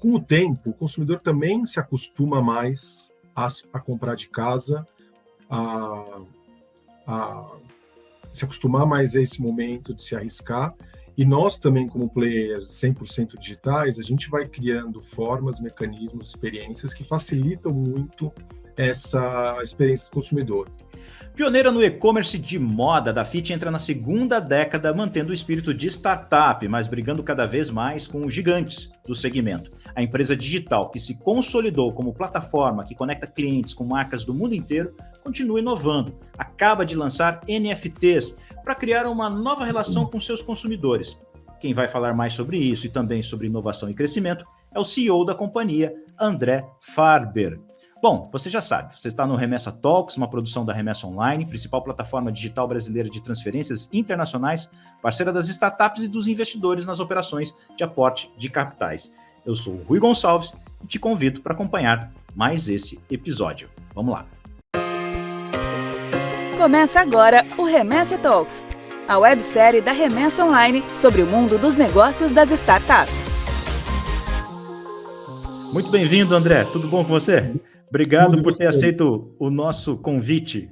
com o tempo, o consumidor também se acostuma mais a comprar de casa, a, a se acostumar mais a esse momento de se arriscar. E nós também, como players 100% digitais, a gente vai criando formas, mecanismos, experiências que facilitam muito essa experiência do consumidor. Pioneira no e-commerce de moda, a Dafiti entra na segunda década mantendo o espírito de startup, mas brigando cada vez mais com os gigantes do segmento. A empresa digital que se consolidou como plataforma que conecta clientes com marcas do mundo inteiro continua inovando. Acaba de lançar NFTs para criar uma nova relação com seus consumidores. Quem vai falar mais sobre isso e também sobre inovação e crescimento é o CEO da companhia, André Farber. Bom, você já sabe, você está no Remessa Talks, uma produção da Remessa Online, principal plataforma digital brasileira de transferências internacionais, parceira das startups e dos investidores nas operações de aporte de capitais. Eu sou o Rui Gonçalves e te convido para acompanhar mais esse episódio. Vamos lá. Começa agora o Remessa Talks, a websérie da Remessa Online sobre o mundo dos negócios das startups. Muito bem-vindo, André. Tudo bom com você? Obrigado por ter aceito o nosso convite.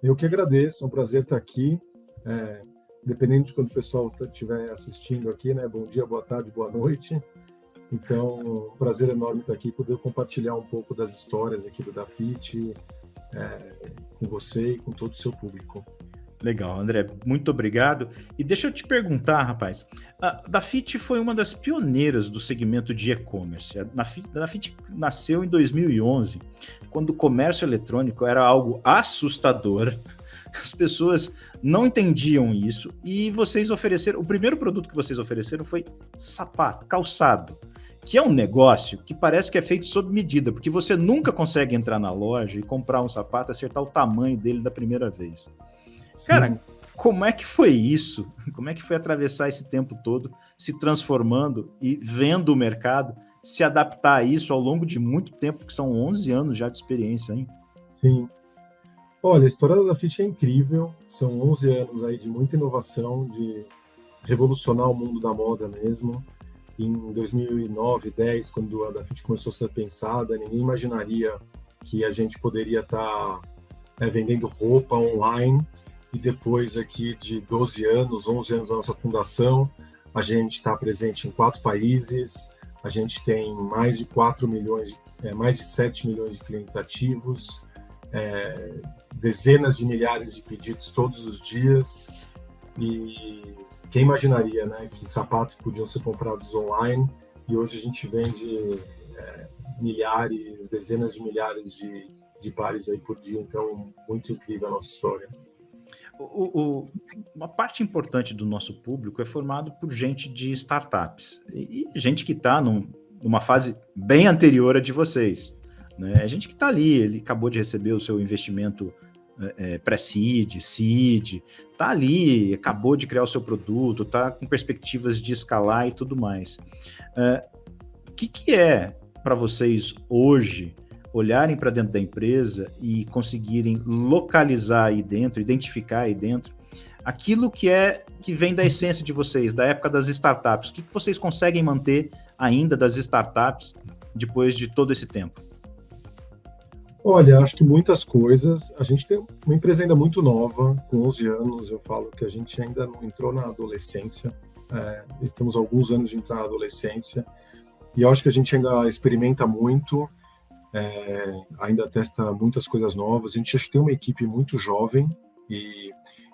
Eu que agradeço, é um prazer estar aqui. Dependendo de quando o pessoal estiver assistindo aqui, né? Bom dia, boa tarde, boa noite. Então, um prazer enorme estar aqui, poder compartilhar um pouco das histórias aqui do Dafiti com você e com todo o seu público. Legal, André, muito obrigado. E deixa eu te perguntar, rapaz, a Dafiti foi uma das pioneiras do segmento de e-commerce. A Dafiti nasceu em 2011, quando o comércio eletrônico era algo assustador, as pessoas não entendiam isso, e vocês ofereceram, o primeiro produto que vocês ofereceram foi sapato, calçado, que é um negócio que parece que é feito sob medida, porque você nunca consegue entrar na loja e comprar um sapato, acertar o tamanho dele da primeira vez. Sim. Cara, como é que foi isso? Como é que foi atravessar esse tempo todo, se transformando e vendo o mercado se adaptar a isso ao longo de muito tempo, que são 11 anos já de experiência, hein? Sim. Olha, a história da Dafiti é incrível, são 11 anos aí de muita inovação, de revolucionar o mundo da moda mesmo. Em 2009, 2010, quando a Dafiti começou a ser pensada, ninguém imaginaria que a gente poderia estar vendendo roupa online. E depois aqui de 12 anos, 11 anos da nossa fundação, a gente está presente em 4 países, a gente tem mais de 4 milhões, mais de 7 milhões de clientes ativos, dezenas de milhares de pedidos todos os dias. E quem imaginaria, né, que sapatos podiam ser comprados online, e hoje a gente vende milhares, dezenas de milhares de pares aí por dia, então muito incrível a nossa história. Uma parte importante do nosso público é formado por gente de startups e gente que está numa fase bem anterior a de vocês, né? Gente que está ali, ele acabou de receber o seu investimento pré-seed, seed, está ali, acabou de criar o seu produto, está com perspectivas de escalar e tudo mais. O que é para vocês hoje olharem para dentro da empresa e conseguirem localizar aí dentro, identificar aí dentro, aquilo que vem da essência de vocês, da época das startups? O que vocês conseguem manter ainda das startups depois de todo esse tempo? Olha, acho que muitas coisas. A gente tem uma empresa ainda muito nova, com 11 anos, eu falo que a gente ainda não entrou na adolescência, estamos há alguns anos de entrar na adolescência, e eu acho que a gente ainda experimenta muito, ainda testa muitas coisas novas. A gente acha que tem uma equipe muito jovem e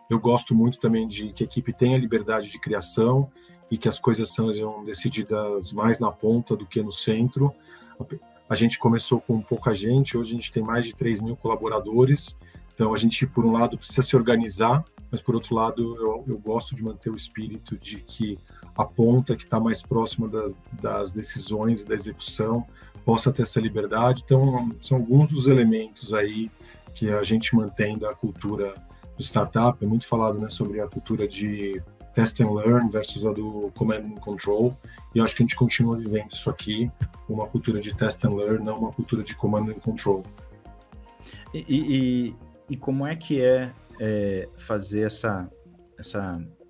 eu gosto muito também de que a equipe tenha liberdade de criação e que as coisas sejam decididas mais na ponta do que no centro. A gente começou com pouca gente, hoje a gente tem mais de 3 mil colaboradores, então a gente, por um lado, precisa se organizar, mas por outro lado eu gosto de manter o espírito de que a ponta que está mais próxima das decisões e da execução possa ter essa liberdade. Então, são alguns dos elementos aí que a gente mantém da cultura do startup. É muito falado, né, sobre a cultura de test and learn versus a do command and control, e eu acho que a gente continua vivendo isso aqui, uma cultura de test and learn, não uma cultura de command and control. E como é que fazer essa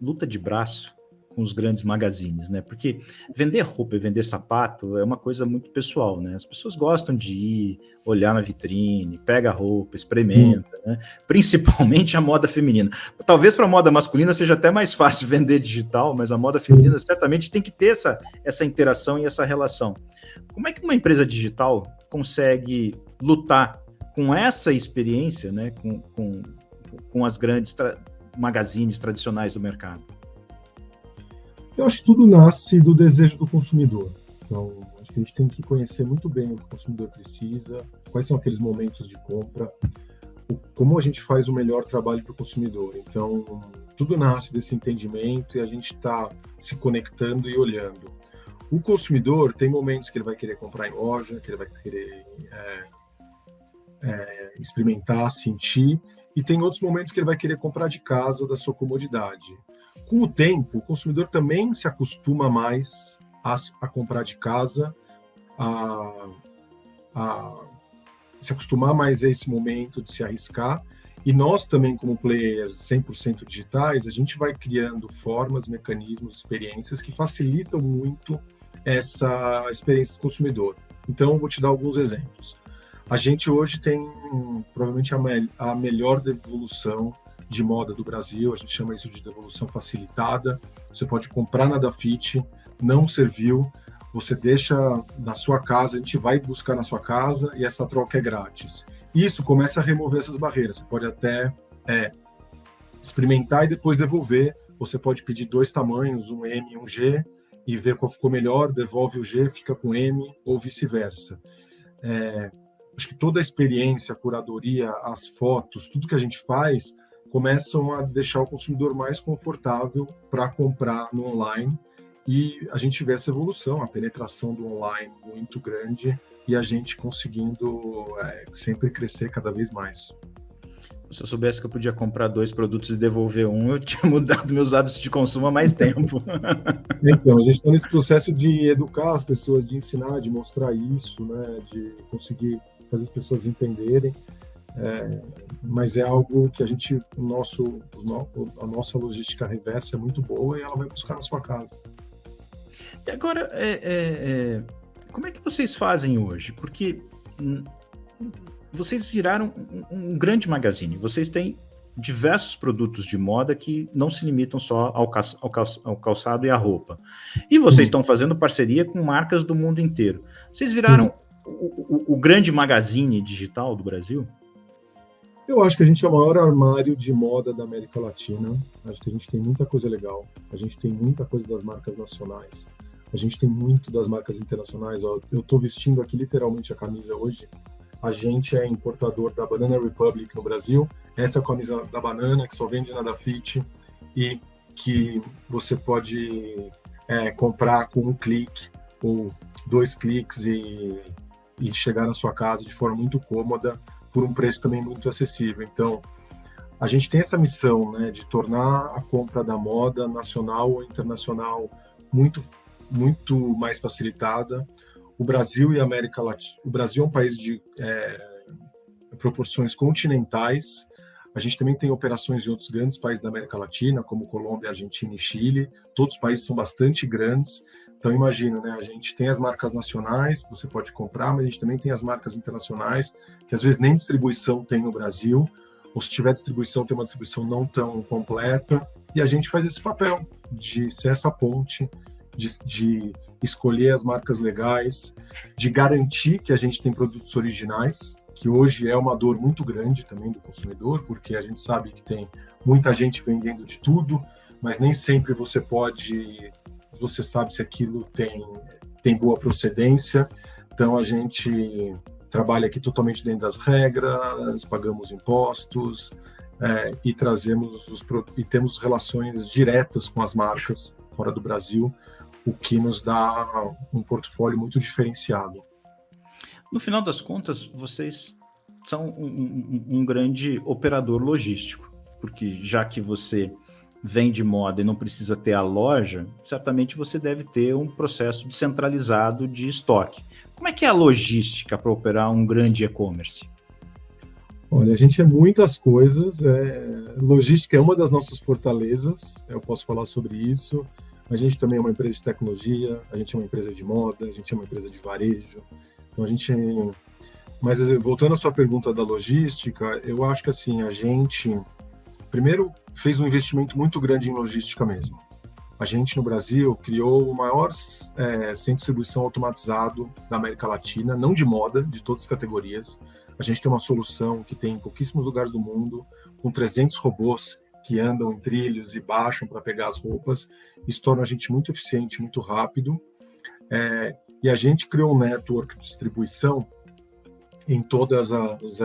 luta de braço com os grandes magazines, né? Porque vender roupa e vender sapato é uma coisa muito pessoal, né? As pessoas gostam de ir, olhar na vitrine, pega a roupa, experimenta, né? Principalmente a moda feminina. Talvez para a moda masculina seja até mais fácil vender digital, mas a moda feminina certamente tem que ter essa interação e essa relação. Como é que uma empresa digital consegue lutar com essa experiência, né? Com as grandes magazines tradicionais do mercado? Eu acho que tudo nasce do desejo do consumidor. Então, acho que a gente tem que conhecer muito bem o que o consumidor precisa, quais são aqueles momentos de compra, como a gente faz o melhor trabalho para o consumidor. Então, tudo nasce desse entendimento e a gente está se conectando e olhando. O consumidor tem momentos que ele vai querer comprar em loja, que ele vai querer experimentar, sentir, e tem outros momentos que ele vai querer comprar de casa, da sua comodidade. Com o tempo, o consumidor também se acostuma mais a comprar de casa, a se acostumar mais a esse momento de se arriscar. E nós também, como players 100% digitais, a gente vai criando formas, mecanismos, experiências que facilitam muito essa experiência do consumidor. Então, eu vou te dar alguns exemplos. A gente hoje tem provavelmente a melhor devolução de moda do Brasil, a gente chama isso de devolução facilitada. Você pode comprar na Dafit, não serviu, você deixa na sua casa, a gente vai buscar na sua casa e essa troca é grátis. Isso começa a remover essas barreiras. Você pode até experimentar e depois devolver. Você pode pedir 2 tamanhos, um M e um G, e ver qual ficou melhor, devolve o G, fica com M, ou vice-versa. Acho que toda a experiência, a curadoria, as fotos, tudo que a gente faz, começam a deixar o consumidor mais confortável para comprar no online. E a gente vê essa evolução, a penetração do online muito grande e a gente conseguindo sempre crescer cada vez mais. Se eu soubesse que eu podia comprar 2 produtos e devolver um, eu tinha mudado meus hábitos de consumo há mais tempo. Então, a gente está nesse processo de educar as pessoas, de ensinar, de mostrar isso, né, de conseguir fazer as pessoas entenderem. Mas é algo que a nossa logística reversa é muito boa e ela vai buscar na sua casa. E agora, como é que vocês fazem hoje? Porque vocês viraram um grande magazine, vocês têm diversos produtos de moda que não se limitam só ao calçado e à roupa. E vocês estão fazendo parceria com marcas do mundo inteiro. Vocês viraram o grande magazine digital do Brasil? Eu acho que a gente é o maior armário de moda da América Latina. Acho que a gente tem muita coisa legal. A gente tem muita coisa das marcas nacionais. A gente tem muito das marcas internacionais. Eu estou vestindo aqui literalmente a camisa hoje. A gente é importador da Banana Republic no Brasil. Essa é a camisa da Banana, que só vende na Dafit e que você pode comprar com um clique ou 2 cliques e chegar na sua casa de forma muito cômoda, por um preço também muito acessível. Então, a gente tem essa missão, né, de tornar a compra da moda nacional ou internacional muito mais facilitada. O Brasil e a América Latina. O Brasil é um país de proporções continentais. A gente também tem operações em outros grandes países da América Latina, como Colômbia, Argentina e Chile. Todos os países são bastante grandes. Então, imagina, né? A gente tem as marcas nacionais que você pode comprar, mas a gente também tem as marcas internacionais, que às vezes nem distribuição tem no Brasil, ou se tiver distribuição, tem uma distribuição não tão completa. E a gente faz esse papel de ser essa ponte, de escolher as marcas legais, de garantir que a gente tem produtos originais, que hoje é uma dor muito grande também do consumidor, porque a gente sabe que tem muita gente vendendo de tudo, mas nem sempre você sabe se aquilo tem boa procedência. Então a gente trabalha aqui totalmente dentro das regras, pagamos impostos e temos relações diretas com as marcas fora do Brasil, o que nos dá um portfólio muito diferenciado. No final das contas, vocês são um grande operador logístico, porque já que você vende moda e não precisa ter a loja, certamente você deve ter um processo descentralizado de estoque. Como é que é a logística para operar um grande e-commerce? Olha, a gente é muitas coisas. Logística é uma das nossas fortalezas, eu posso falar sobre isso. A gente também é uma empresa de tecnologia, a gente é uma empresa de moda, a gente é uma empresa de varejo. Então a gente... Mas voltando à sua pergunta da logística, eu acho que assim, a gente primeiro fez um investimento muito grande em logística mesmo. A gente no Brasil criou o maior centro de distribuição automatizado da América Latina, não de moda, de todas as categorias. A gente tem uma solução que tem em pouquíssimos lugares do mundo, com 300 robôs que andam em trilhos e baixam para pegar as roupas. Isso torna a gente muito eficiente, muito rápido. E a gente criou um network de distribuição em todas as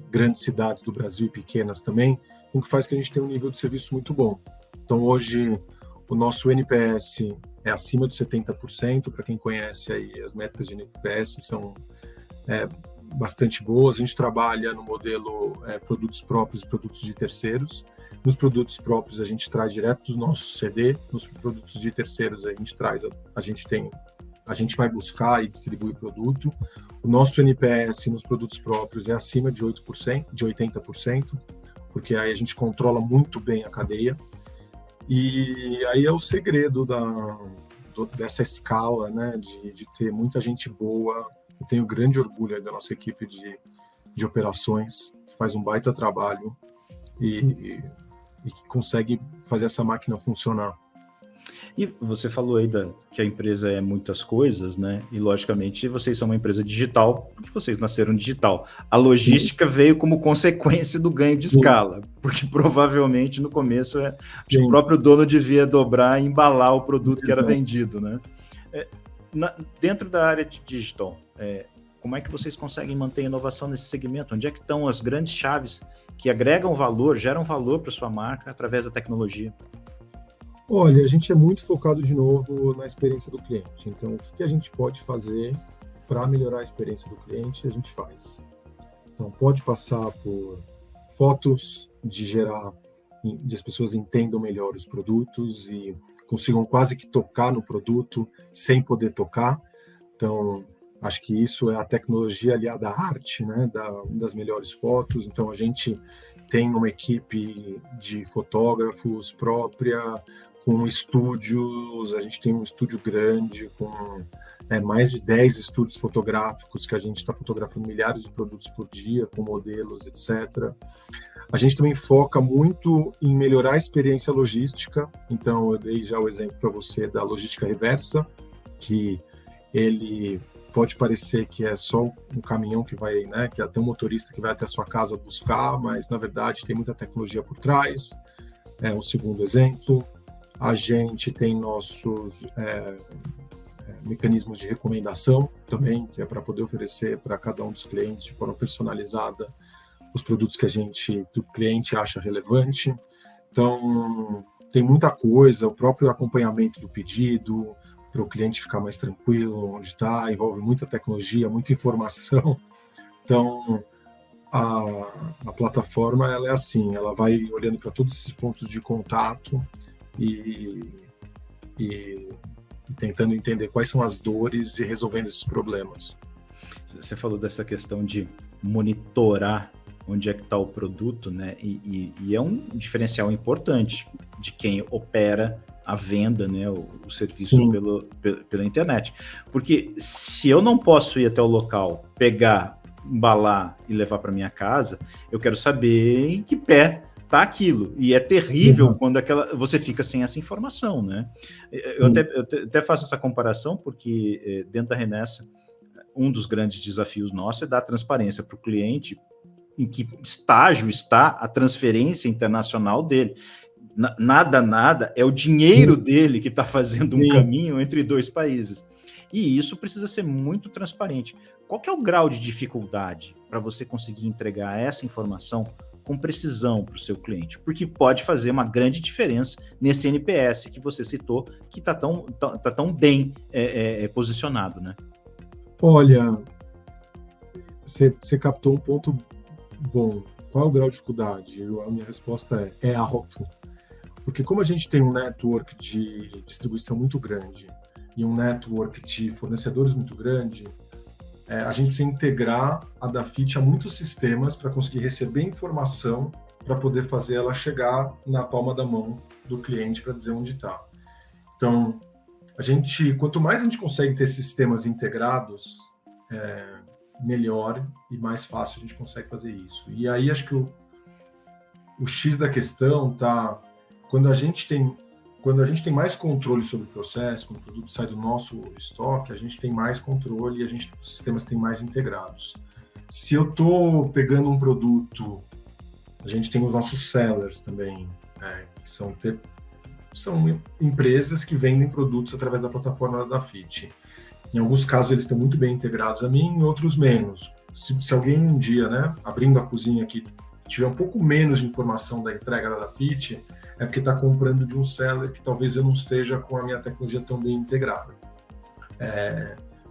grandes cidades do Brasil e pequenas também, o que faz que a gente tenha um nível de serviço muito bom. Então, hoje, o nosso NPS é acima de 70%. Para quem conhece aí, as métricas de NPS são bastante boas. A gente trabalha no modelo produtos próprios e produtos de terceiros. Nos produtos próprios, a gente traz direto do nosso CD. Nos produtos de terceiros, a gente vai buscar e distribuir produto. O nosso NPS nos produtos próprios é acima de 8%, de 80%, porque aí a gente controla muito bem a cadeia. E aí é o segredo dessa escala, né, de ter muita gente boa. Eu tenho grande orgulho da nossa equipe de operações, que faz um baita trabalho e que consegue fazer essa máquina funcionar. E você falou aí que a empresa é muitas coisas, né? E, logicamente, vocês são uma empresa digital, porque vocês nasceram digital. A logística veio como consequência do ganho de escala, porque provavelmente, no começo, o próprio dono devia dobrar e embalar o produto que era vendido, né? Dentro da área de digital, como é que vocês conseguem manter a inovação nesse segmento? Onde é que estão as grandes chaves que agregam valor, geram valor para sua marca através da tecnologia? Olha, a gente é muito focado, de novo, na experiência do cliente. Então, o que a gente pode fazer para melhorar a experiência do cliente, a gente faz. Então, pode passar por fotos de as pessoas entendam melhor os produtos e consigam quase que tocar no produto sem poder tocar. Então, acho que isso é a tecnologia aliada à arte, né, das melhores fotos. Então, a gente tem uma equipe de fotógrafos própria, com estúdios. A gente tem um estúdio grande, com mais de 10 estúdios fotográficos, que a gente está fotografando milhares de produtos por dia, com modelos, etc. A gente também foca muito em melhorar a experiência logística. Então, eu dei já o exemplo para você da logística reversa, que ele pode parecer que é só um caminhão que vai, né, que é até um motorista que vai até a sua casa buscar, mas, na verdade, tem muita tecnologia por trás. É um segundo exemplo. A gente tem nossos mecanismos de recomendação também, que é para poder oferecer para cada um dos clientes de forma personalizada os produtos que o cliente acha relevante. Então, tem muita coisa, o próprio acompanhamento do pedido, para o cliente ficar mais tranquilo onde está, envolve muita tecnologia, muita informação. Então, a plataforma, ela é assim, ela vai olhando para todos esses pontos de contato e tentando entender quais são as dores e resolvendo esses problemas. Você falou dessa questão de monitorar onde é que está o produto, né? E é um diferencial importante de quem opera a venda, né? O serviço pela internet. Porque se eu não posso ir até o local, pegar, embalar e levar para minha casa, eu quero saber em que pé tá aquilo, e é terrível quando você fica sem essa informação, né? Eu até faço essa comparação porque dentro da Remessa, um dos grandes desafios nossos é dar transparência para o cliente em que estágio está a transferência internacional dele. Nada, é o dinheiro dele que está fazendo um caminho entre dois países. E isso precisa ser muito transparente. Qual que é o grau de dificuldade para você conseguir entregar essa informação com precisão para o seu cliente? Porque pode fazer uma grande diferença nesse NPS que você citou, que está tão bem posicionado, né? Olha, você captou um ponto bom. Qual é o grau de dificuldade? A minha resposta é alto. Porque como a gente tem um network de distribuição muito grande e um network de fornecedores muito grande, a gente precisa integrar a Dafit a muitos sistemas para conseguir receber informação para poder fazer ela chegar na palma da mão do cliente para dizer onde está. Então, quanto mais a gente consegue ter sistemas integrados, melhor e mais fácil a gente consegue fazer isso. E aí acho que o X da questão tá quando a gente tem mais controle sobre o processo, quando o produto sai do nosso estoque, a gente tem mais controle e os sistemas têm mais integrados. Se eu estou pegando um produto, a gente tem os nossos sellers também, que são empresas que vendem produtos através da plataforma da Fit. Em alguns casos eles estão muito bem integrados a mim, em outros menos. Se alguém um dia, né, abrindo a cozinha aqui, tiver um pouco menos de informação da entrega da Fit, é porque está comprando de um seller que talvez eu não esteja com a minha tecnologia tão bem integrada.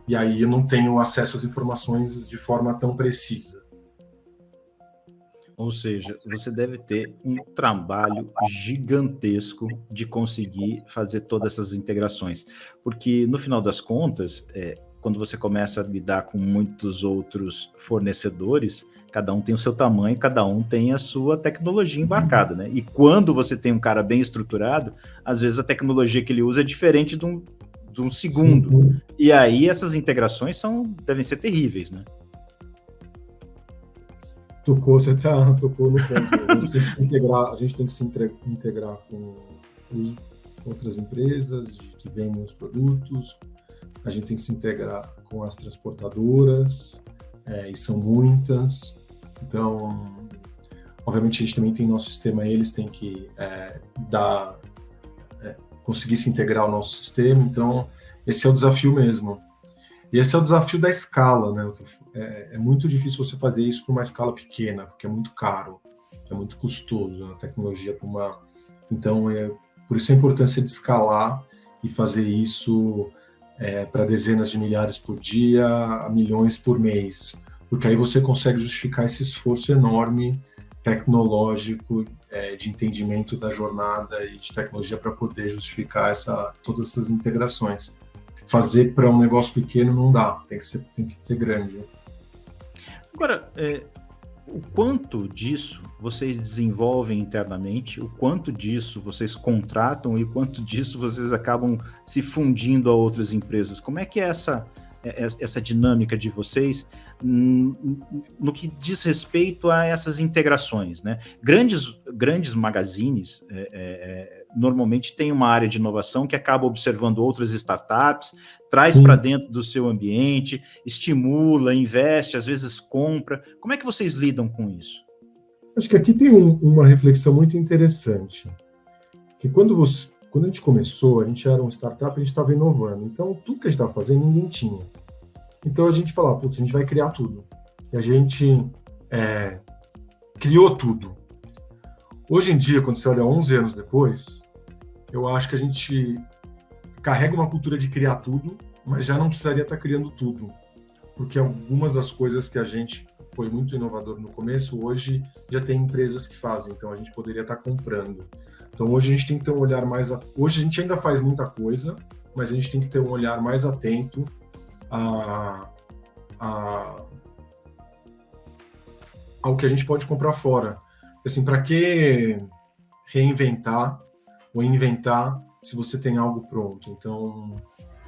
E aí eu não tenho acesso às informações de forma tão precisa. Ou seja, você deve ter um trabalho gigantesco de conseguir fazer todas essas integrações. Porque, no final das contas, quando você começa a lidar com muitos outros fornecedores, cada um tem o seu tamanho, cada um tem a sua tecnologia embarcada, né? E quando você tem um cara bem estruturado, às vezes a tecnologia que ele usa é diferente de um segundo. Sim. E aí essas integrações devem ser terríveis, né? Você tocou no ponto. A gente tem que se integrar com outras empresas que vendem os produtos, a gente tem que se integrar com as transportadoras, e são muitas. Então, obviamente, a gente também tem nosso sistema, eles têm que conseguir se integrar ao nosso sistema. Então, esse é o desafio mesmo. E esse é o desafio da escala, né? É muito difícil você fazer isso para uma escala pequena, porque é muito caro, é muito custoso, né? A tecnologia para uma... Então, por isso a importância de escalar e fazer isso para dezenas de milhares por dia, a milhões por mês, porque aí você consegue justificar esse esforço enorme tecnológico, de entendimento da jornada e de tecnologia para poder justificar todas essas integrações. Fazer para um negócio pequeno não dá, tem que ser grande. Agora, o quanto disso vocês desenvolvem internamente, o quanto disso vocês contratam e o quanto disso vocês acabam se fundindo a outras empresas? Como é que é essa dinâmica de vocês no que diz respeito a essas integrações, né? Grandes magazines normalmente têm uma área de inovação que acaba observando outras startups, traz para dentro do seu ambiente, estimula, investe, às vezes compra. Como é que vocês lidam com isso? Acho que aqui tem uma reflexão muito interessante, que quando a gente começou, a gente era uma startup, a gente estava inovando. Então, tudo que a gente estava fazendo, ninguém tinha. Então, a gente falava, putz, a gente vai criar tudo. E a gente criou tudo. Hoje em dia, quando você olha 11 anos depois, eu acho que a gente carrega uma cultura de criar tudo, mas já não precisaria estar criando tudo. Porque algumas das coisas que a gente foi muito inovador no começo, hoje já tem empresas que fazem, então a gente poderia estar comprando. Então hoje a gente tem que ter um olhar mais... Hoje a gente ainda faz muita coisa, mas a gente tem que ter um olhar mais atento ao que a gente pode comprar fora. Assim, para que reinventar ou inventar se você tem algo pronto? Então,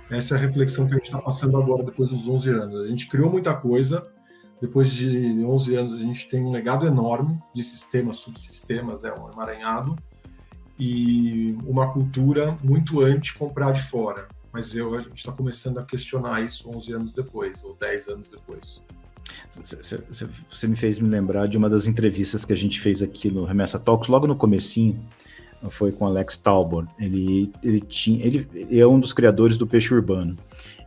essa é a reflexão que a gente está passando agora, depois dos 11 anos. A gente criou muita coisa, depois de 11 anos a gente tem um legado enorme de sistemas, subsistemas, um emaranhado, e uma cultura muito anti-comprar de fora. Mas a gente está começando a questionar isso 11 anos depois, ou 10 anos depois. Você me fez me lembrar de uma das entrevistas que a gente fez aqui no Remessa Talks, logo no comecinho, foi com o Alex Talbot. Ele é um dos criadores do Peixe Urbano.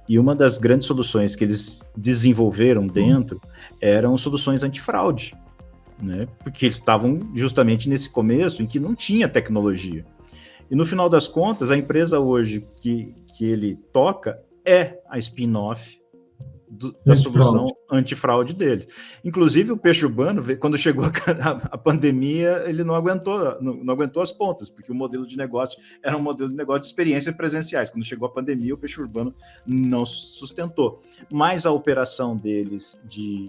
E uma das grandes soluções que eles desenvolveram dentro eram soluções antifraude, né? Porque eles estavam justamente nesse começo em que não tinha tecnologia. E no final das contas, a empresa hoje que ele toca é a spin-off da solução antifraude dele. Inclusive, o Peixe Urbano, quando chegou a pandemia, ele não aguentou as pontas, porque o modelo de negócio era um modelo de negócio de experiências presenciais. Quando chegou a pandemia, o Peixe Urbano não sustentou. Mas a operação deles de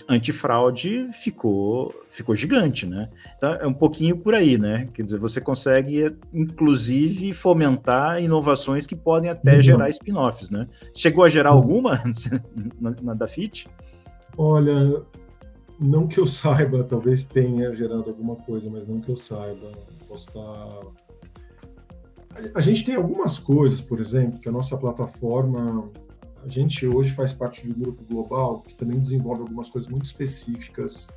antifraude ficou gigante, né? Então é um pouquinho por aí, né? Quer dizer, você consegue, inclusive, fomentar inovações que podem até gerar spin-offs, né? Chegou a gerar alguma na Dafit? Olha, não que eu saiba, talvez tenha gerado alguma coisa, mas não que eu saiba. Posso estar... A gente tem algumas coisas, por exemplo, que a nossa plataforma, a gente hoje faz parte de um grupo global que também desenvolve algumas coisas muito específicas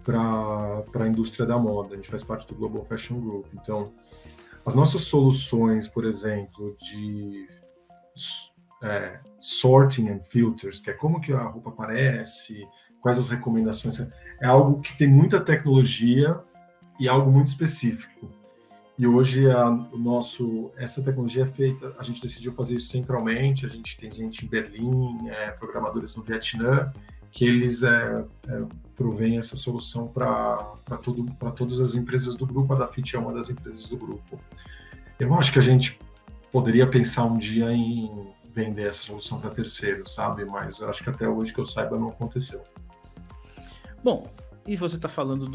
para a indústria da moda. A gente faz parte do Global Fashion Group. Então, as nossas soluções, por exemplo, de sorting and filters, que é como que a roupa aparece, quais as recomendações, é algo que tem muita tecnologia e algo muito específico. E hoje essa tecnologia é feita, a gente decidiu fazer isso centralmente, a gente tem gente em Berlim, programadores no Vietnã, que eles provêm essa solução para todas as empresas do grupo. A Dafit é uma das empresas do grupo. Eu acho que a gente poderia pensar um dia em vender essa solução para terceiros, sabe? Mas acho que até hoje, que eu saiba, não aconteceu. Bom, e você está falando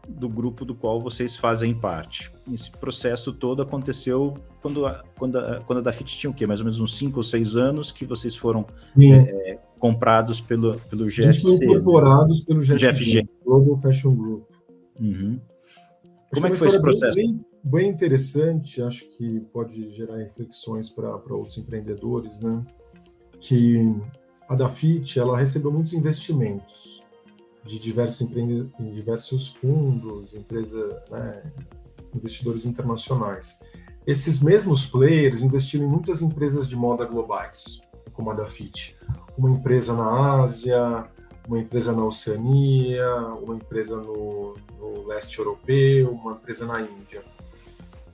do grupo do qual vocês fazem parte. Esse processo todo aconteceu quando a Dafit tinha o quê? Mais ou menos uns 5 ou 6 anos que vocês foram comprados pelo GFC. A gente foi incorporados, né? Pelo GFG. Global Fashion Group. Uhum. Como é que foi esse processo? Bem interessante, acho que pode gerar reflexões para outros empreendedores, né? Que a Dafit, ela recebeu muitos investimentos de diversos fundos, empresas, né, investidores internacionais. Esses mesmos players investiram em muitas empresas de moda globais, como a Dafit. Uma empresa na Ásia, uma empresa na Oceania, uma empresa no leste europeu, uma empresa na Índia.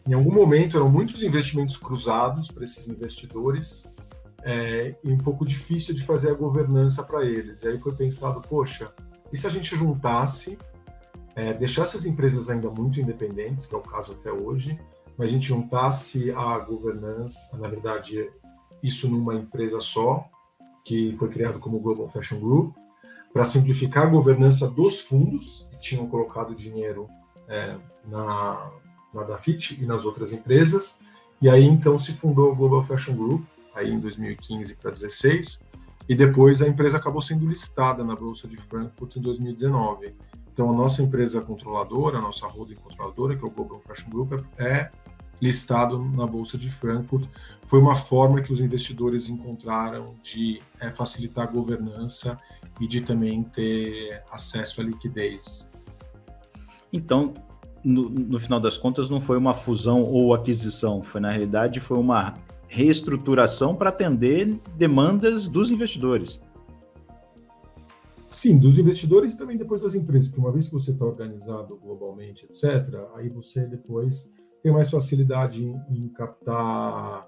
Em algum momento eram muitos investimentos cruzados para esses investidores e um pouco difícil de fazer a governança para eles. E aí foi pensado, poxa, e se a gente juntasse, deixasse as empresas ainda muito independentes, que é o caso até hoje, mas a gente juntasse a governança, na verdade, isso numa empresa só, que foi criado como Global Fashion Group, para simplificar a governança dos fundos que tinham colocado dinheiro na Dafit e nas outras empresas. E aí, então, se fundou o Global Fashion Group, aí em 2015 para 2016, e depois a empresa acabou sendo listada na Bolsa de Frankfurt em 2019. Então, a nossa empresa controladora, a nossa holding controladora, que é o Global Fashion Group, é listado na Bolsa de Frankfurt. Foi uma forma que os investidores encontraram de facilitar a governança e de também ter acesso à liquidez. Então, no final das contas, não foi uma fusão ou aquisição, na realidade foi uma reestruturação para atender demandas dos investidores. Sim, dos investidores e também depois das empresas, porque uma vez que você está organizado globalmente, etc., aí você depois tem mais facilidade em captar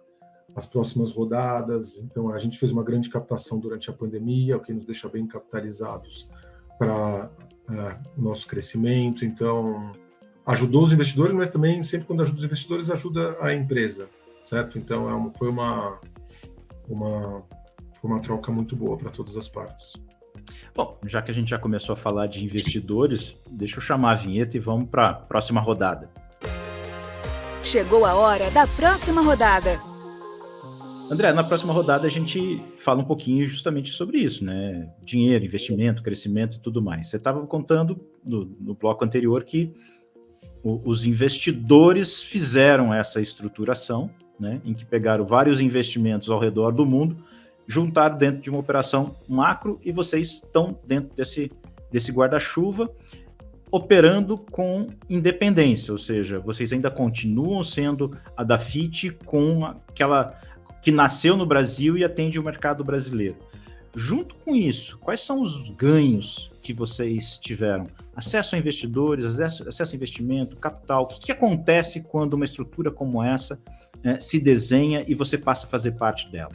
as próximas rodadas. Então, a gente fez uma grande captação durante a pandemia, o que nos deixa bem capitalizados para o nosso crescimento. Então, ajudou os investidores, mas também, sempre quando ajuda os investidores, ajuda a empresa, certo? Então, foi uma troca muito boa para todas as partes. Bom, já que a gente já começou a falar de investidores, deixa eu chamar a vinheta e vamos para a próxima rodada. Chegou a hora da próxima rodada. André, na próxima rodada a gente fala um pouquinho justamente sobre isso, né? Dinheiro, investimento, crescimento e tudo mais. Você estava contando no bloco anterior que os investidores fizeram essa estruturação, né? Em que pegaram vários investimentos ao redor do mundo, juntaram dentro de uma operação macro e vocês estão dentro desse guarda-chuva operando com independência, ou seja, vocês ainda continuam sendo a Dafit com aquela que nasceu no Brasil e atende o mercado brasileiro. Junto com isso, quais são os ganhos que vocês tiveram? Acesso a investidores, acesso a investimento, capital. O que acontece quando uma estrutura como essa se desenha e você passa a fazer parte dela?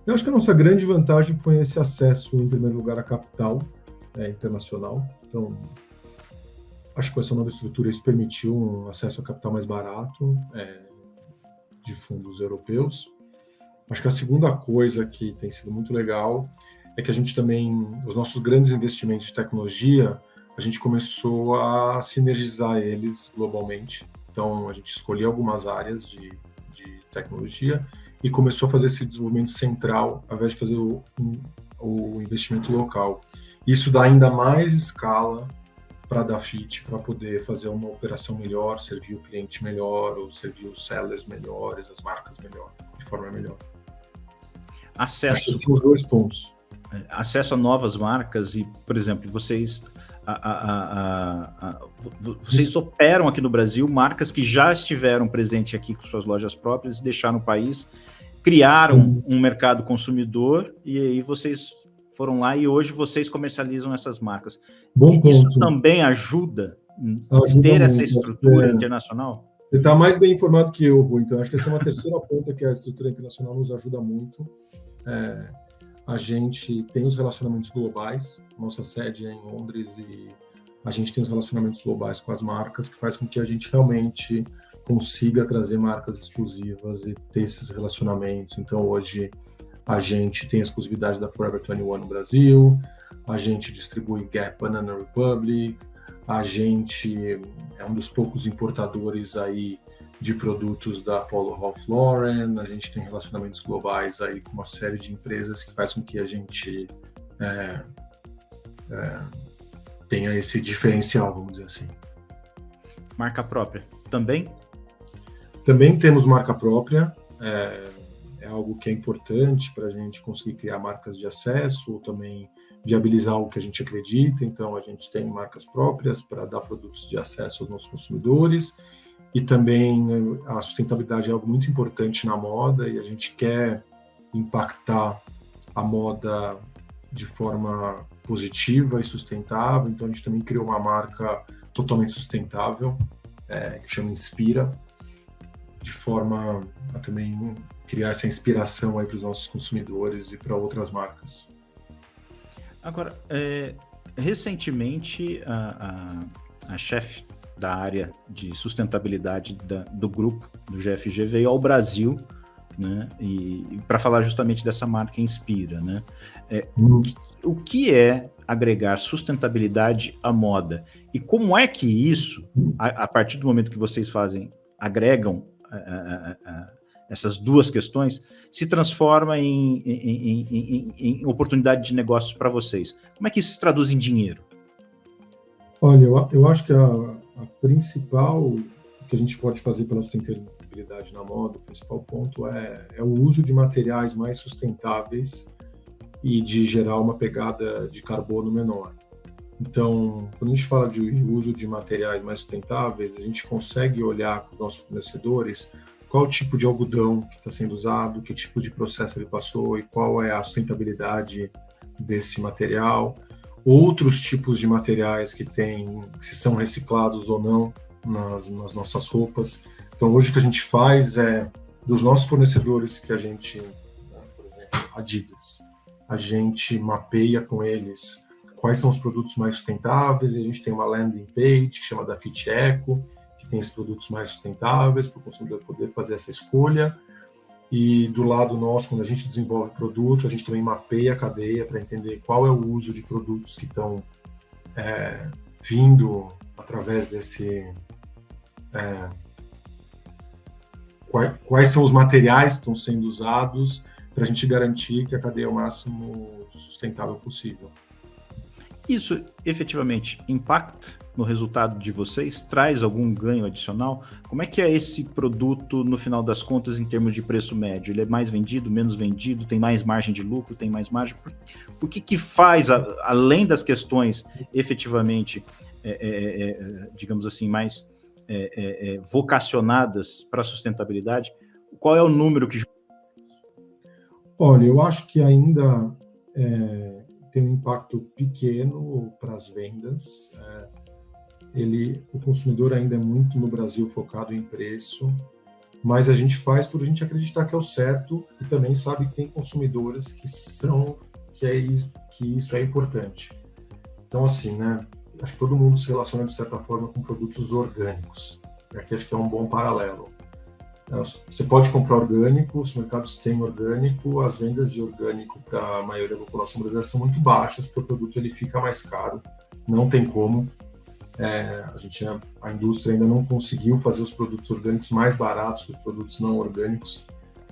Eu acho que a nossa grande vantagem foi esse acesso, em primeiro lugar, a capital internacional. Então, acho que com essa nova estrutura isso permitiu um acesso a capital mais barato de fundos europeus. Acho que a segunda coisa que tem sido muito legal é que a gente também, os nossos grandes investimentos de tecnologia, a gente começou a sinergizar eles globalmente. Então, a gente escolheu algumas áreas de tecnologia e começou a fazer esse desenvolvimento central, ao invés de fazer o investimento local. Isso dá ainda mais escala para a Dafit, para poder fazer uma operação melhor, servir o cliente melhor, ou servir os sellers melhores, as marcas melhor, de forma melhor. Acho que são os 2 pontos. Acesso a novas marcas e, por exemplo, vocês operam aqui no Brasil marcas que já estiveram presentes aqui com suas lojas próprias e deixaram o país, criaram um mercado consumidor e aí vocês foram lá e hoje vocês comercializam essas marcas. Bom ponto. Isso também ajuda ter essa estrutura internacional? Você está mais bem informado que eu, Rui, então acho que essa é uma terceira ponta que a estrutura internacional nos ajuda muito. A gente tem os relacionamentos globais, nossa sede é em Londres e a gente tem os relacionamentos globais com as marcas, que faz com que a gente realmente consiga trazer marcas exclusivas e ter esses relacionamentos. Então, hoje, a gente tem a exclusividade da Forever 21 no Brasil, a gente distribui Gap, Banana Republic, a gente é um dos poucos importadores aí de produtos da Polo Ralph Lauren, a gente tem relacionamentos globais aí com uma série de empresas que faz com que a gente tenha esse diferencial, vamos dizer assim. Marca própria também? Também temos marca própria, é algo que é importante para a gente conseguir criar marcas de acesso, ou também viabilizar o que a gente acredita. Então, a gente tem marcas próprias para dar produtos de acesso aos nossos consumidores. E também a sustentabilidade é algo muito importante na moda e a gente quer impactar a moda de forma positiva e sustentável. Então, a gente também criou uma marca totalmente sustentável, que chama Inspira, de forma a também criar essa inspiração aí para os nossos consumidores e para outras marcas. Agora, recentemente, a chefe da área de sustentabilidade do grupo, do GFG, veio ao Brasil, né, e para falar justamente dessa marca Inspira, né? O que é agregar sustentabilidade à moda? E como é que isso, a partir do momento que vocês agregam essas duas questões, se transforma em oportunidade de negócios para vocês? Como é que isso se traduz em dinheiro? Olha, eu acho que a principal que a gente pode fazer pela sustentabilidade na moda, o principal ponto é o uso de materiais mais sustentáveis e de gerar uma pegada de carbono menor. Então, quando a gente fala de uso de materiais mais sustentáveis, a gente consegue olhar com os nossos fornecedores qual tipo de algodão que está sendo usado, que tipo de processo ele passou e qual é a sustentabilidade desse material. Outros tipos de materiais que se são reciclados ou não nas nossas roupas. Então, hoje o que a gente faz dos nossos fornecedores que a gente, por exemplo, Adidas, a gente mapeia com eles quais são os produtos mais sustentáveis, e a gente tem uma landing page que chama Dafit Eco, que tem esses produtos mais sustentáveis para o consumidor poder fazer essa escolha. E do lado nosso, quando a gente desenvolve produto, a gente também mapeia a cadeia para entender qual é o uso de produtos que estão vindo através desse... quais são os materiais que estão sendo usados para a gente garantir que a cadeia é o máximo sustentável possível. Isso efetivamente impacta no resultado de vocês? Traz algum ganho adicional? Como é que é esse produto no final das contas em termos de preço médio? Ele é mais vendido, menos vendido? Tem mais margem de lucro? Tem mais margem? O que faz, além das questões efetivamente, digamos assim, mais vocacionadas para a sustentabilidade? Qual é o número que... Olha, eu acho que ainda tem um impacto pequeno para as vendas. O consumidor ainda é muito no Brasil focado em preço, mas a gente faz por a gente acreditar que é o certo e também sabe que tem consumidores que isso é importante. Então, assim, né? Acho que todo mundo se relaciona de certa forma com produtos orgânicos. E aqui acho que é um bom paralelo. Você pode comprar orgânico, os mercados têm orgânico, as vendas de orgânico para a maioria da população brasileira são muito baixas, porque o produto ele fica mais caro, não tem como. A indústria ainda não conseguiu fazer os produtos orgânicos mais baratos que os produtos não orgânicos.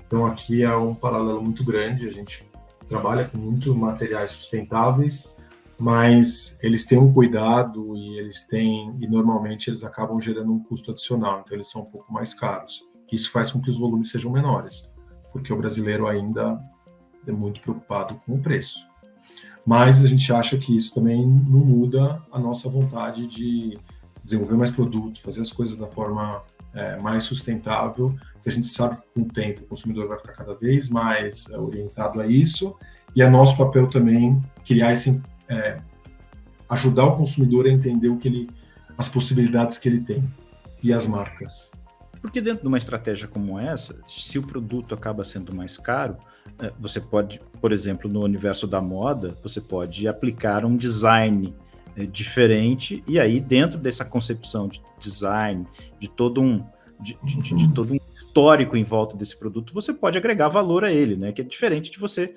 Então aqui é um paralelo muito grande, a gente trabalha com muitos materiais sustentáveis, mas eles têm um cuidado e normalmente eles acabam gerando um custo adicional, então eles são um pouco mais caros. Isso faz com que os volumes sejam menores, porque o brasileiro ainda é muito preocupado com o preço. Mas a gente acha que isso também não muda a nossa vontade de desenvolver mais produtos, fazer as coisas da forma mais sustentável, porque a gente sabe que com o tempo o consumidor vai ficar cada vez mais orientado a isso, e é nosso papel também criar ajudar o consumidor a entender as possibilidades que ele tem e as marcas. Porque dentro de uma estratégia como essa, se o produto acaba sendo mais caro, você pode, por exemplo, no universo da moda, você pode aplicar um design diferente, e aí dentro dessa concepção de design, de todo um histórico em volta desse produto, você pode agregar valor a ele, né? Que é diferente de você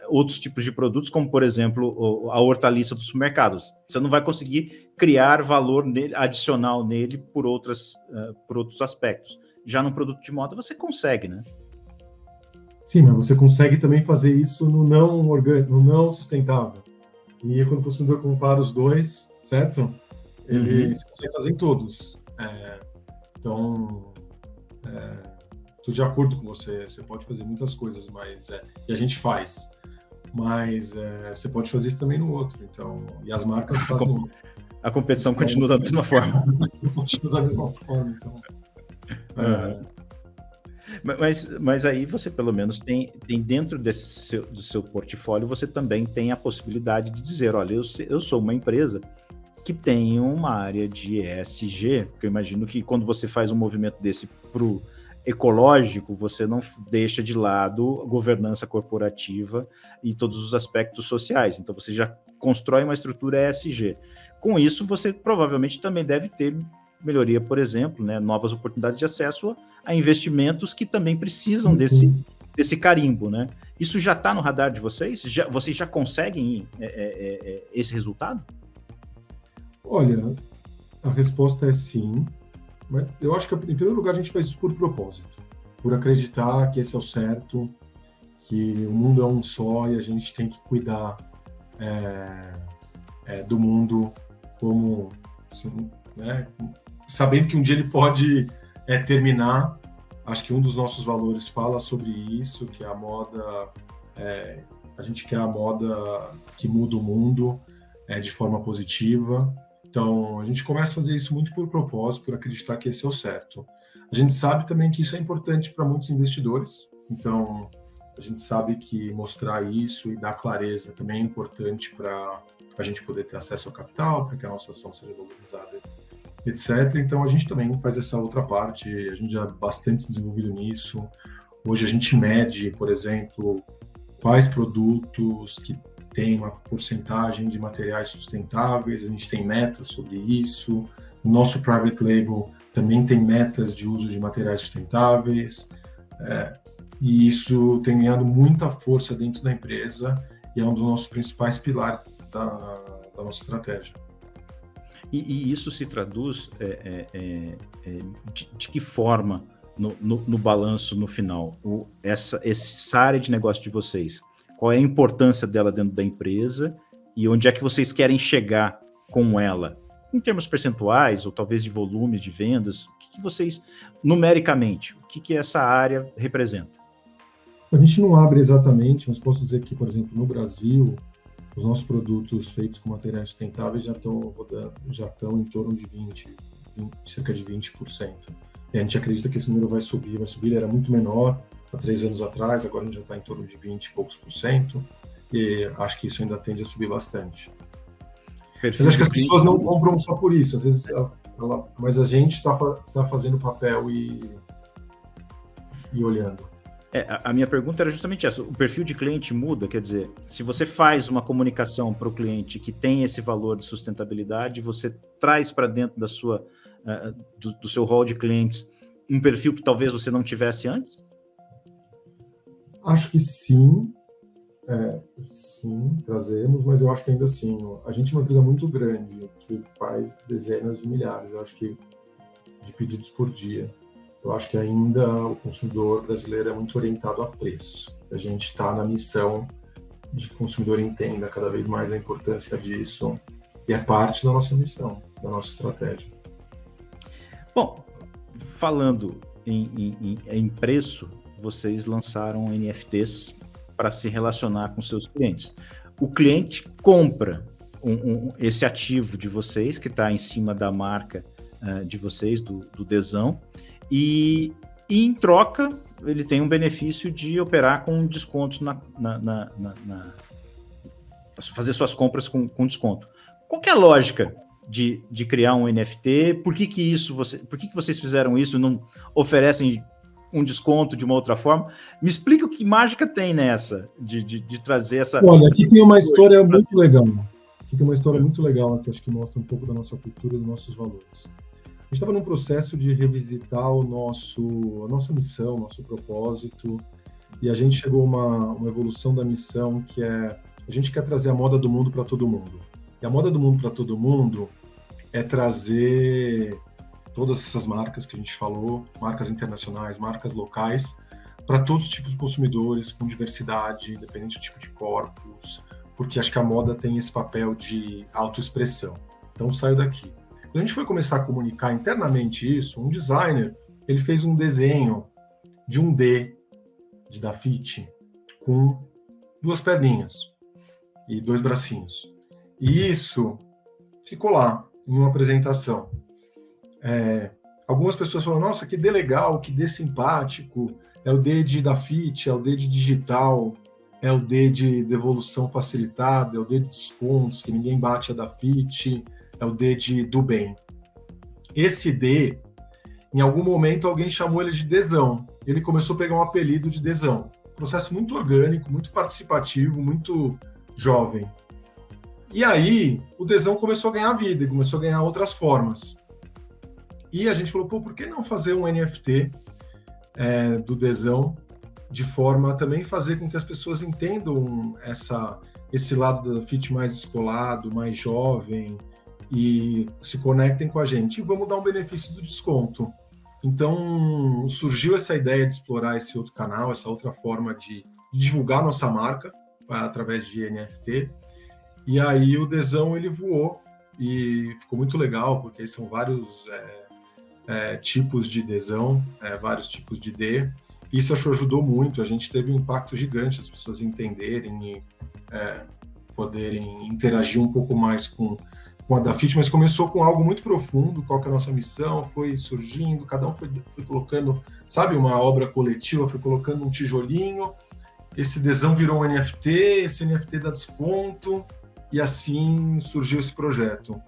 outros tipos de produtos, como por exemplo a hortaliça dos supermercados. Você não vai conseguir criar valor adicional nele por outros aspectos. Já num produto de moda você consegue, né? Sim, mas você consegue também fazer isso no não orgânico, no não sustentável. E quando o consumidor compara os dois, certo? Ele consegue fazer em todos. Então, estou de acordo com você. Você pode fazer muitas coisas, e a gente faz. Mas você pode fazer isso também no outro. Então, e as marcas fazem. A competição continua da mesma forma. Continua da mesma forma. Então. Mas aí você pelo menos tem dentro do seu portfólio, você também tem a possibilidade de dizer, olha, eu sou uma empresa que tem uma área de ESG, que eu imagino que quando você faz um movimento desse pro ecológico, você não deixa de lado a governança corporativa e todos os aspectos sociais, então você já constrói uma estrutura ESG. Com isso, você provavelmente também deve ter melhoria, por exemplo, né, novas oportunidades de acesso a investimentos que também precisam desse carimbo, né? Isso já está no radar de vocês? Vocês já conseguem esse resultado? Olha, a resposta é sim, mas eu acho que, em primeiro lugar, a gente faz isso por propósito, por acreditar que esse é o certo, que o mundo é um só e a gente tem que cuidar do mundo como, assim, né, sabendo que um dia ele pode terminar. Acho que um dos nossos valores fala sobre isso, que a moda, a gente quer a moda que muda o mundo de forma positiva. Então, a gente começa a fazer isso muito por propósito, por acreditar que esse é o certo. A gente sabe também que isso é importante para muitos investidores, então a gente sabe que mostrar isso e dar clareza também é importante para a gente poder ter acesso ao capital, para que a nossa ação seja valorizada, etc. Então, a gente também faz essa outra parte, a gente já é bastante desenvolvido nisso. Hoje a gente mede, por exemplo, quais produtos que têm uma porcentagem de materiais sustentáveis, a gente tem metas sobre isso. O nosso private label também tem metas de uso de materiais sustentáveis, e isso tem ganhado muita força dentro da empresa e é um dos nossos principais pilares da nossa estratégia. E isso se traduz de que forma no balanço no final? Essa área de negócio de vocês, qual é a importância dela dentro da empresa e onde é que vocês querem chegar com ela? Em termos percentuais ou talvez de volume de vendas, o que vocês, numericamente, o que essa área representa? A gente não abre exatamente, mas posso dizer que, por exemplo, no Brasil, os nossos produtos feitos com materiais sustentáveis já estão em torno de cerca de 20%. E a gente acredita que esse número vai subir, ele era muito menor há 3 anos atrás, agora a gente já está em torno de 20 e poucos por cento, e acho que isso ainda tende a subir bastante. Mas acho que as pessoas não compram só por isso, às vezes, mas a gente está fazendo papel e olhando. A minha pergunta era justamente essa, o perfil de cliente muda, quer dizer, se você faz uma comunicação para o cliente que tem esse valor de sustentabilidade, você traz para dentro do seu hall de clientes um perfil que talvez você não tivesse antes? Acho que sim. Sim, trazemos, mas eu acho que ainda assim, a gente é uma empresa muito grande, que faz dezenas de milhares, eu acho que, de pedidos por dia. Eu acho que ainda o consumidor brasileiro é muito orientado a preço. A gente está na missão de que o consumidor entenda cada vez mais a importância disso, e é parte da nossa missão, da nossa estratégia. Bom, falando em preço, vocês lançaram NFTs para se relacionar com seus clientes. O cliente compra esse ativo de vocês, que está em cima da marca de vocês, do Dezão, e em troca ele tem um benefício de operar com descontos fazer suas compras com desconto. Qual que é a lógica de criar um NFT? Por que vocês fizeram isso? Não oferecem um desconto de uma outra forma? Me explica o que mágica tem nessa, de trazer essa... Olha, aqui tem uma história muito legal. Aqui tem uma história muito legal, que acho que mostra um pouco da nossa cultura e dos nossos valores. A gente estava num processo de revisitar a nossa missão, nosso propósito, e a gente chegou a uma evolução da missão, que é: a gente quer trazer a moda do mundo para todo mundo. E a moda do mundo para todo mundo é trazer todas essas marcas que a gente falou, marcas internacionais, marcas locais, para todos os tipos de consumidores, com diversidade, independente do tipo de corpos, porque acho que a moda tem esse papel de autoexpressão. Então, saio daqui. Quando a gente foi começar a comunicar internamente isso, um designer, ele fez um desenho de um D de Dafiti com 2 perninhas e 2 bracinhos. E isso ficou lá, em uma apresentação. Algumas pessoas falam: nossa, que D legal, que D simpático, é o D de Dafiti, é o D de digital, é o D de devolução facilitada, é o D de descontos, que ninguém bate a Dafiti, é o D do bem. Esse D, em algum momento alguém chamou ele de Dezão. Ele começou a pegar um apelido de Dezão. Processo muito orgânico, muito participativo, muito jovem. E aí, o Dezão começou a ganhar vida, começou a ganhar outras formas. E a gente falou: por que não fazer um NFT do Dezão, de forma a também fazer com que as pessoas entendam esse lado da Fit mais descolado, mais jovem, e se conectem com a gente. E vamos dar um benefício do desconto. Então, surgiu essa ideia de explorar esse outro canal, essa outra forma de divulgar nossa marca através de NFT. E aí o Dezão, ele voou e ficou muito legal, porque são vários tipos de Dezão, vários tipos de D. Isso ajudou muito, a gente teve um impacto gigante, as pessoas entenderem e poderem interagir um pouco mais com a Dafiti, mas começou com algo muito profundo: qual que é a nossa missão, foi surgindo, cada um foi colocando, sabe, uma obra coletiva, foi colocando um tijolinho, esse Dezão virou um NFT, esse NFT dá desconto, e assim surgiu esse projeto.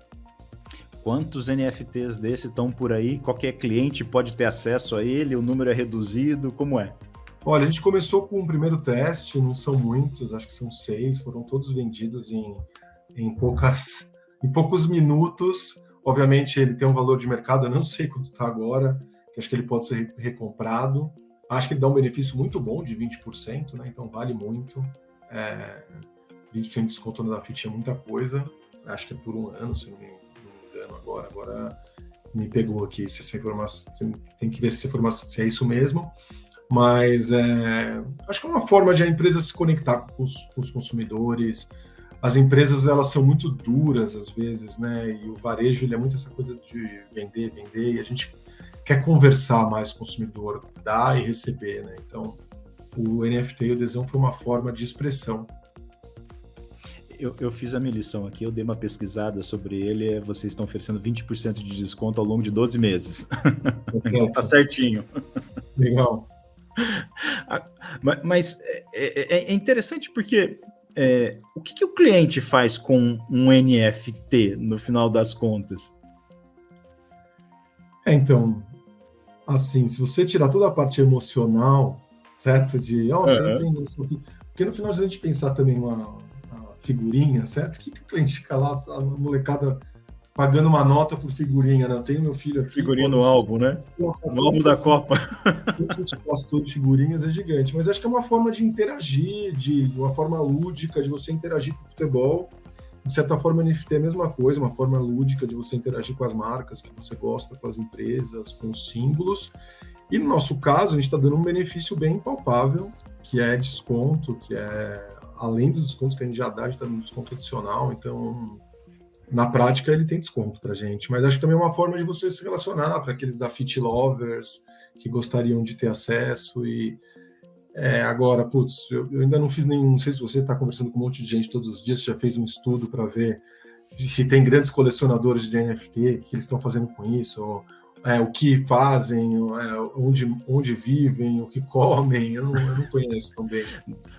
Quantos NFTs desse estão por aí? Qualquer cliente pode ter acesso a ele? O número é reduzido? Como é? Olha, a gente começou com um primeiro teste, não são muitos, acho que são 6, foram todos vendidos em poucos minutos. Obviamente ele tem um valor de mercado, eu não sei quanto está agora, que acho que ele pode ser recomprado. Acho que ele dá um benefício muito bom de 20%, né? Então vale muito. 20% de desconto na Dafiti é muita coisa. Acho que é por um ano, se não me engano agora. Agora me pegou aqui se essa informação, tem que ver se é isso mesmo. Mas acho que é uma forma de a empresa se conectar com os consumidores. As empresas, elas são muito duras às vezes, né? E o varejo, ele é muito essa coisa de vender, e a gente quer conversar mais com o consumidor, dar e receber, né? Então, o NFT e o Dezão foi uma forma de expressão. Eu fiz a minha lição aqui, eu dei uma pesquisada sobre ele, vocês estão oferecendo 20% de desconto ao longo de 12 meses. Então tá certinho. Legal. Mas é interessante porque o que o cliente faz com um NFT no final das contas? Então, assim, se você tirar toda a parte emocional, certo? Você tem isso aqui. Porque no final, se a gente pensar também uma figurinha, certo? O que o cliente fica lá, a molecada pagando uma nota por figurinha, né? Eu tenho meu filho aqui. Figurinha no álbum, né? No álbum da Copa. A gente postou de figurinhas, é gigante. Mas acho que é uma forma de interagir, uma forma lúdica de você interagir com o futebol. De certa forma, a NFT é a mesma coisa, uma forma lúdica de você interagir com as marcas que você gosta, com as empresas, com os símbolos. E no nosso caso, a gente está dando um benefício bem palpável, que é desconto, que é, além dos descontos que a gente já dá, a gente está dando desconto adicional. Então, na prática, ele tem desconto para a gente. Mas acho que também é uma forma de você se relacionar para aqueles da Fit Lovers que gostariam de ter acesso. E agora, putz, eu ainda não fiz nenhum. Não sei se você está conversando com um monte de gente todos os dias, já fez um estudo para ver se tem grandes colecionadores de NFT, o que eles estão fazendo com isso, ou, o que fazem, onde vivem, o que comem. Eu não conheço também.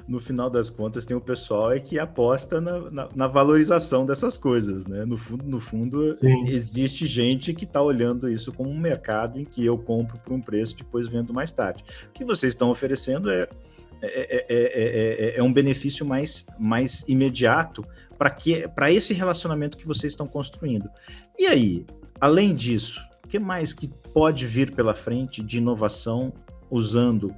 No final das contas, tem o pessoal que aposta na valorização dessas coisas, né? No fundo existe gente que está olhando isso como um mercado em que eu compro por um preço e depois vendo mais tarde. O que vocês estão oferecendo é um benefício mais imediato para esse relacionamento que vocês estão construindo. E aí, além disso, o que mais que pode vir pela frente de inovação usando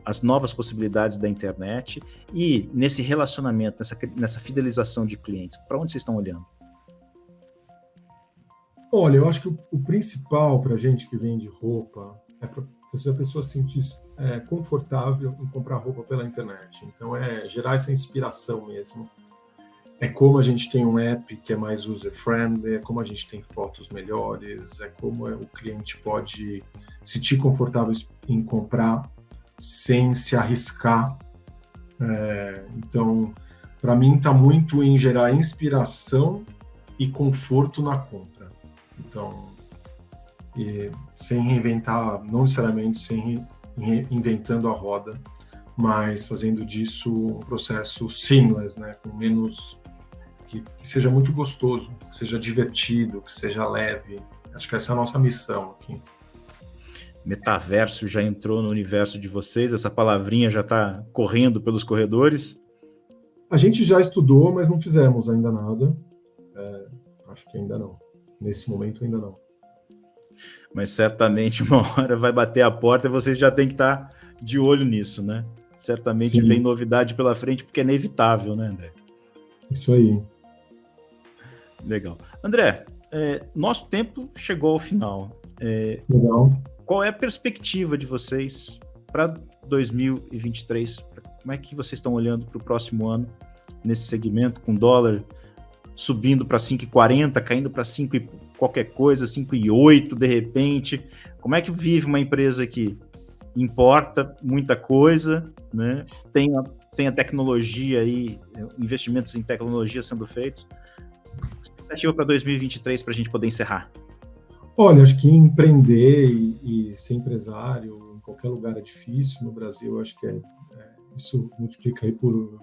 as novas possibilidades da internet e nesse relacionamento, nessa fidelização de clientes? Para onde vocês estão olhando? Olha, eu acho que o principal para a gente que vende roupa é para a pessoa se sentir confortável em comprar roupa pela internet. Então, gerar essa inspiração mesmo. É como a gente tem um app que é mais user-friendly, é como a gente tem fotos melhores, é como o cliente pode se sentir confortável em comprar sem se arriscar. Então, para mim, está muito em gerar inspiração e conforto na compra. Então, sem reinventar, não necessariamente inventando a roda, mas fazendo disso um processo seamless, né, com menos... Que seja muito gostoso, que seja divertido, que seja leve. Acho que essa é a nossa missão aqui. Metaverso já entrou no universo de vocês? Essa palavrinha já está correndo pelos corredores? A gente já estudou, mas não fizemos ainda nada. Acho que ainda não. Nesse momento, ainda não. Mas certamente uma hora vai bater a porta e vocês já têm que estar de olho nisso, né? Certamente vem novidade pela frente, porque é inevitável, né, André? Isso aí. Legal. André, nosso tempo chegou ao final. Legal. Qual é a perspectiva de vocês para 2023? Como é que vocês estão olhando para o próximo ano nesse segmento, com dólar subindo para 5,40, caindo para 5 e qualquer coisa, 5,8 de repente? Como é que vive uma empresa que importa muita coisa, né? Tem a tecnologia aí, investimentos em tecnologia sendo feitos? Expectativa para 2023 para a gente poder encerrar? Olha, acho que empreender e ser empresário em qualquer lugar é difícil. No Brasil, acho que isso multiplica aí por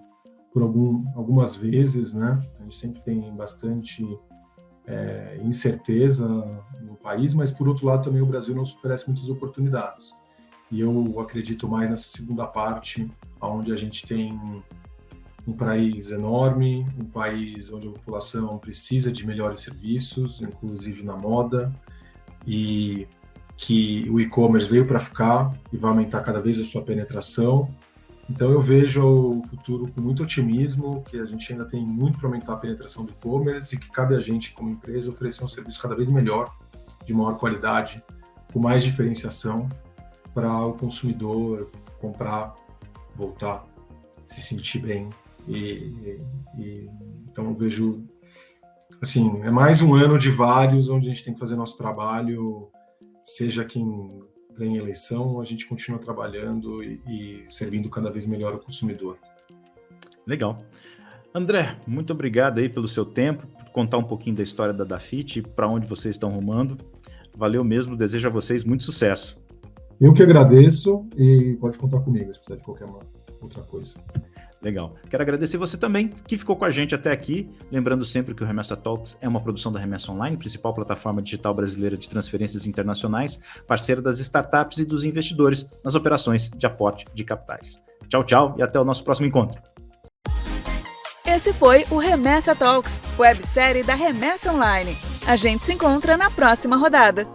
algumas vezes, né? A gente sempre tem bastante incerteza no país, mas por outro lado também o Brasil nos oferece muitas oportunidades. E eu acredito mais nessa segunda parte, onde a gente tem um país enorme, um país onde a população precisa de melhores serviços, inclusive na moda, e que o e-commerce veio para ficar e vai aumentar cada vez a sua penetração. Então eu vejo o futuro com muito otimismo, que a gente ainda tem muito para aumentar a penetração do e-commerce e que cabe a gente, como empresa, oferecer um serviço cada vez melhor, de maior qualidade, com mais diferenciação, para o consumidor comprar, voltar, se sentir bem. Então eu vejo, assim, é mais um ano de vários onde a gente tem que fazer nosso trabalho, seja quem ganha eleição, a gente continua trabalhando e servindo cada vez melhor o consumidor. Legal. André, muito obrigado aí pelo seu tempo, por contar um pouquinho da história da Dafit, para onde vocês estão rumando. Valeu mesmo, desejo a vocês muito sucesso. Eu que agradeço e pode contar comigo se precisar de qualquer outra coisa. Legal. Quero agradecer você também que ficou com a gente até aqui. Lembrando sempre que o Remessa Talks é uma produção da Remessa Online, principal plataforma digital brasileira de transferências internacionais, parceira das startups e dos investidores nas operações de aporte de capitais. Tchau, tchau e até o nosso próximo encontro. Esse foi o Remessa Talks, websérie da Remessa Online. A gente se encontra na próxima rodada.